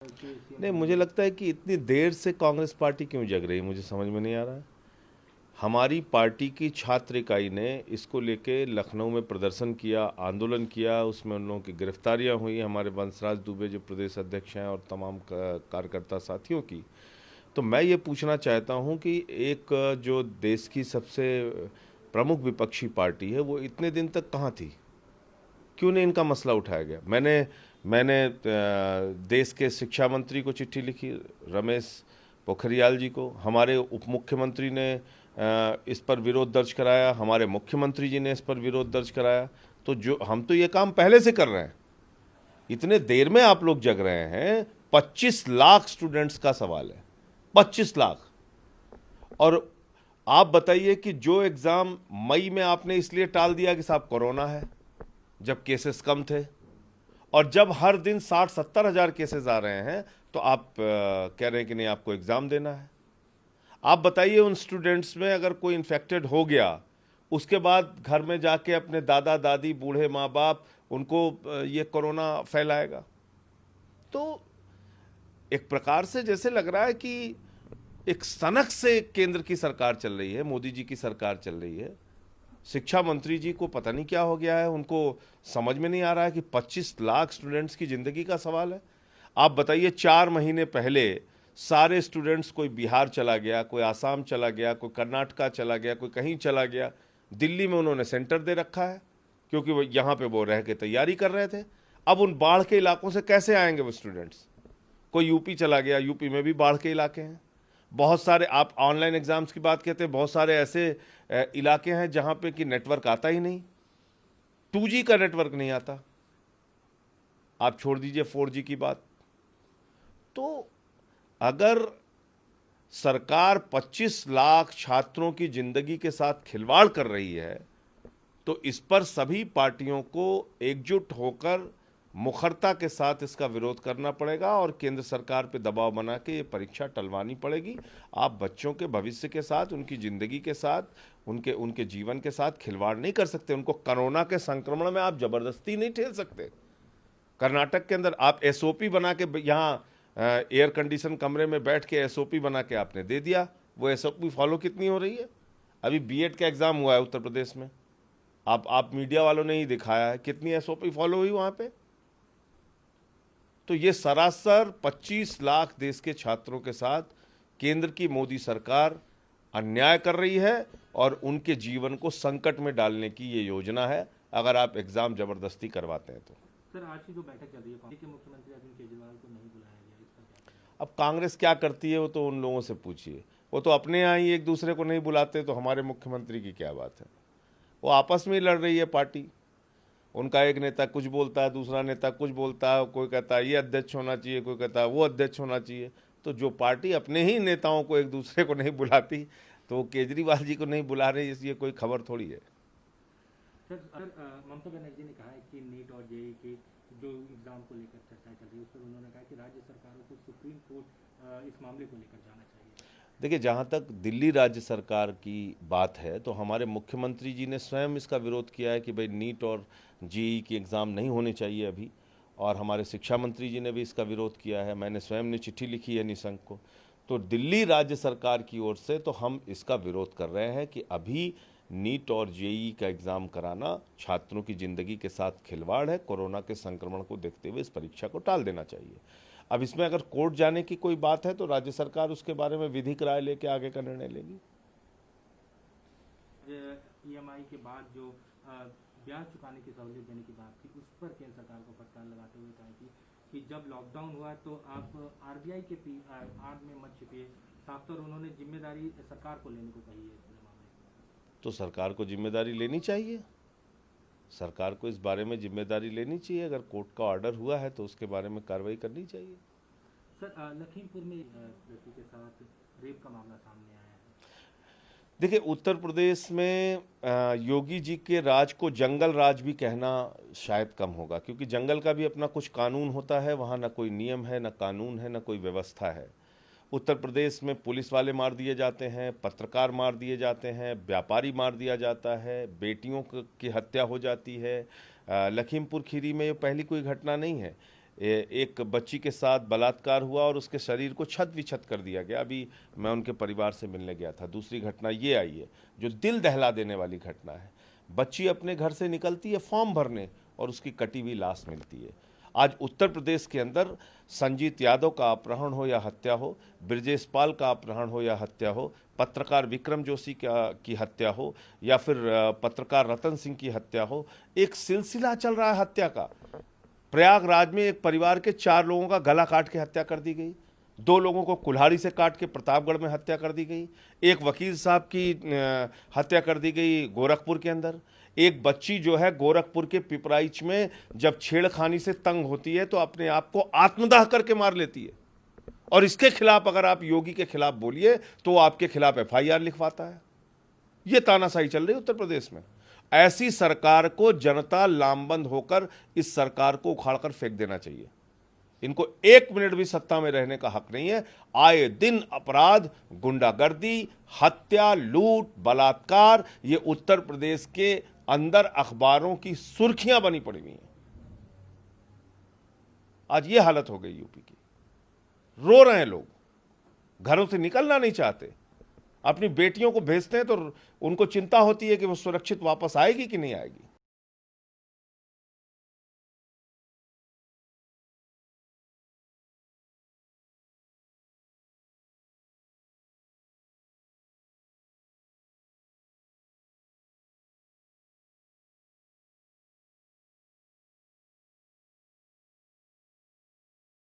नहीं, मुझे लगता है कि इतनी देर से कांग्रेस पार्टी क्यों जग रही है, मुझे समझ में नहीं आ रहा है। हमारी पार्टी की छात्र इकाई ने इसको लेके लखनऊ में प्रदर्शन किया, आंदोलन किया, उसमें उन लोगों की गिरफ्तारियां हुई, हमारे वंशराज दुबे जो प्रदेश अध्यक्ष हैं और तमाम कार्यकर्ता साथियों की। तो मैं ये पूछना चाहता हूं कि एक जो देश की सबसे प्रमुख विपक्षी पार्टी है, वो इतने दिन तक कहाँ थी? क्यों नहीं इनका मसला उठाया गया? मैंने मैंने देश के शिक्षा मंत्री को चिट्ठी लिखी, रमेश पोखरियाल जी को, हमारे उप मुख्यमंत्री ने इस पर विरोध दर्ज कराया, हमारे मुख्यमंत्री जी ने इस पर विरोध दर्ज कराया। तो जो हम तो ये काम पहले से कर रहे हैं, इतने देर में आप लोग जग रहे हैं। 25 लाख स्टूडेंट्स का सवाल है, 25 लाख। और आप बताइए कि जो एग्जाम मई में आपने इसलिए टाल दिया कि साहब कोरोना है, जब केसेस कम थे, और जब हर दिन 60-70 हजार केसेस आ रहे हैं, तो आप कह रहे हैं कि नहीं आपको एग्जाम देना है। आप बताइए उन स्टूडेंट्स में अगर कोई इन्फेक्टेड हो गया, उसके बाद घर में जाके अपने दादा दादी, बूढ़े माँ बाप, उनको ये कोरोना फैलाएगा। तो एक प्रकार से जैसे लग रहा है कि एक सनक से केंद्र की सरकार चल रही है, मोदी जी की सरकार चल रही है। शिक्षा मंत्री जी को पता नहीं क्या हो गया है, उनको समझ में नहीं आ रहा है कि 25 लाख स्टूडेंट्स की जिंदगी का सवाल है। आप बताइए, 4 महीने पहले सारे स्टूडेंट्स, कोई बिहार चला गया, कोई आसाम चला गया, कोई कर्नाटका चला गया, कोई कहीं चला गया। दिल्ली में उन्होंने सेंटर दे रखा है क्योंकि वो यहाँ पे वो रह के तैयारी कर रहे थे। अब उन बाढ़ के इलाकों से कैसे आएंगे वो स्टूडेंट्स? कोई यूपी चला गया, यूपी में भी बाढ़ के इलाके हैं। बहुत सारे, आप ऑनलाइन एग्जाम्स की बात कहते हैं, बहुत सारे ऐसे इलाके हैं जहां पे कि नेटवर्क आता ही नहीं, 2G का नेटवर्क नहीं आता। आप छोड़ दीजिए 4G की बात। तो अगर सरकार 25 लाख छात्रों की जिंदगी के साथ खिलवाड़ कर रही है, तो इस पर सभी पार्टियों को एकजुट होकर मुखरता के साथ इसका विरोध करना पड़ेगा और केंद्र सरकार पे दबाव बना के ये परीक्षा टलवानी पड़ेगी। आप बच्चों के भविष्य के साथ, उनकी ज़िंदगी के साथ, उनके उनके जीवन के साथ खिलवाड़ नहीं कर सकते। उनको कोरोना के संक्रमण में आप जबरदस्ती नहीं ठेल सकते। कर्नाटक के अंदर आप SOP बना के, यहाँ एयर कंडीशन कमरे में बैठ के SOP बना के आपने दे दिया। वो SOP फॉलो कितनी हो रही है? अभी B.Ed का एग्ज़ाम हुआ है उत्तर प्रदेश में, आप मीडिया वालों ने ही दिखाया है कितनी SOP फॉलो हुई वहाँ पे। तो ये सरासर 25 लाख देश के छात्रों के साथ केंद्र की मोदी सरकार अन्याय कर रही है और उनके जीवन को संकट में डालने की ये योजना है, अगर आप एग्जाम जबरदस्ती करवाते हैं तो। सर, आज की जो बैठक चल रही है, कांग्रेस के मुख्यमंत्री अरविंद केजरीवाल को नहीं बुलाया गया, इसका क्या? अब कांग्रेस क्या करती है वो तो उन लोगों से पूछिए। वो तो अपने यहाँ ही एक दूसरे को नहीं बुलाते, तो हमारे मुख्यमंत्री की क्या बात है? वो आपस में ही लड़ रही है पार्टी। उनका एक नेता कुछ बोलता है, दूसरा नेता कुछ बोलता है, कोई कहता है ये अध्यक्ष होना चाहिए, कोई कहता है वो अध्यक्ष होना चाहिए। तो जो पार्टी अपने ही नेताओं को एक दूसरे को नहीं बुलाती, तो वो केजरीवाल जी को नहीं बुला रहे, इसलिए कोई खबर थोड़ी है। सर, ममता बनर्जी ने कहा है कि नीट और जेईई के जो एग्जाम को लेकर चर्चा चल रही है, उस पर उन्होंने कहा कि राज्य सरकारों को सुप्रीम कोर्ट इस मामले को लेकर जाना चाहिए। देखिए, जहाँ तक दिल्ली राज्य सरकार की बात है, तो हमारे मुख्यमंत्री जी ने स्वयं इसका विरोध किया है कि भाई नीट और जेईई की एग्ज़ाम नहीं होने चाहिए अभी, और हमारे शिक्षा मंत्री जी ने भी इसका विरोध किया है। मैंने स्वयं ने चिट्ठी लिखी है निशंक को। तो दिल्ली राज्य सरकार की ओर से तो हम इसका विरोध कर रहे हैं कि अभी नीट और जेईई का एग्ज़ाम कराना छात्रों की ज़िंदगी के साथ खिलवाड़ है। कोरोना के संक्रमण को देखते हुए इस परीक्षा को टाल देना चाहिए। अब इसमें अगर कोर्ट जाने की कोई बात है तो राज्य सरकार उसके बारे में विधिक राय लेके आगे का निर्णय लेगी। EMI के बाद जो ब्याज चुकाने की सहूलियत देने की बात थी, उस पर केंद्र सरकार को फटकार लगाते हुए कहा कि जब लॉकडाउन हुआ तो आप RBI के आड़ में मत छिपिए। साफ तौर उन्होंने जिम्मेदारी सरकार को लेने को कही है इस मामले में। तो सरकार को जिम्मेदारी लेनी चाहिए, सरकार को इस बारे में जिम्मेदारी लेनी चाहिए। अगर कोर्ट का ऑर्डर हुआ है तो उसके बारे में कार्रवाई करनी चाहिए। सर, लखीमपुर में लड़की के साथ रेप का मामला सामने आया है। देखिए, उत्तर प्रदेश में योगी जी के राज को जंगल राज भी कहना शायद कम होगा, क्योंकि जंगल का भी अपना कुछ कानून होता है। वहाँ ना कोई नियम है, ना कानून है, ना कोई व्यवस्था है। उत्तर प्रदेश में पुलिस वाले मार दिए जाते हैं, पत्रकार मार दिए जाते हैं, व्यापारी मार दिया जाता है, बेटियों की हत्या हो जाती है। लखीमपुर खीरी में ये पहली कोई घटना नहीं है। एक बच्ची के साथ बलात्कार हुआ और उसके शरीर को छत विछत कर दिया गया। अभी मैं उनके परिवार से मिलने गया था। दूसरी घटना ये आई है जो दिल दहला देने वाली घटना है। बच्ची अपने घर से निकलती है फॉर्म भरने और उसकी कटी हुई लाश मिलती है। आज उत्तर प्रदेश के अंदर संजीत यादव का अपहरण हो या हत्या हो, ब्रजेश पाल का अपहरण हो या हत्या हो, पत्रकार विक्रम जोशी की हत्या हो या फिर पत्रकार रतन सिंह की हत्या हो, एक सिलसिला चल रहा है हत्या का। प्रयागराज में एक परिवार के 4 लोगों का गला काट के हत्या कर दी गई, 2 लोगों को कुल्हाड़ी से काट के प्रतापगढ़ में हत्या कर दी गई, एक वकील साहब की हत्या कर दी गई गोरखपुर के अंदर। एक बच्ची जो है गोरखपुर के पिपराइच में जब छेड़खानी से तंग होती है तो अपने आप को आत्मदाह करके मार लेती है, और इसके खिलाफ अगर आप योगी के खिलाफ बोलिए तो आपके खिलाफ FIR लिखवाता है। ये तानाशाही चल रही है उत्तर प्रदेश में। ऐसी सरकार को जनता लामबंद होकर इस सरकार को उखाड़कर फेंक देना चाहिए। इनको 1 मिनट भी सत्ता में रहने का हक नहीं है। आए दिन अपराध, गुंडागर्दी, हत्या, लूट, बलात्कार, ये उत्तर प्रदेश के अंदर अखबारों की सुर्खियां बनी पड़ी हुई हैं। आज ये हालत हो गई यूपी की। रो रहे हैं लोग, घरों से निकलना नहीं चाहते। अपनी बेटियों को भेजते हैं तो उनको चिंता होती है कि वो सुरक्षित वापस आएगी कि नहीं आएगी।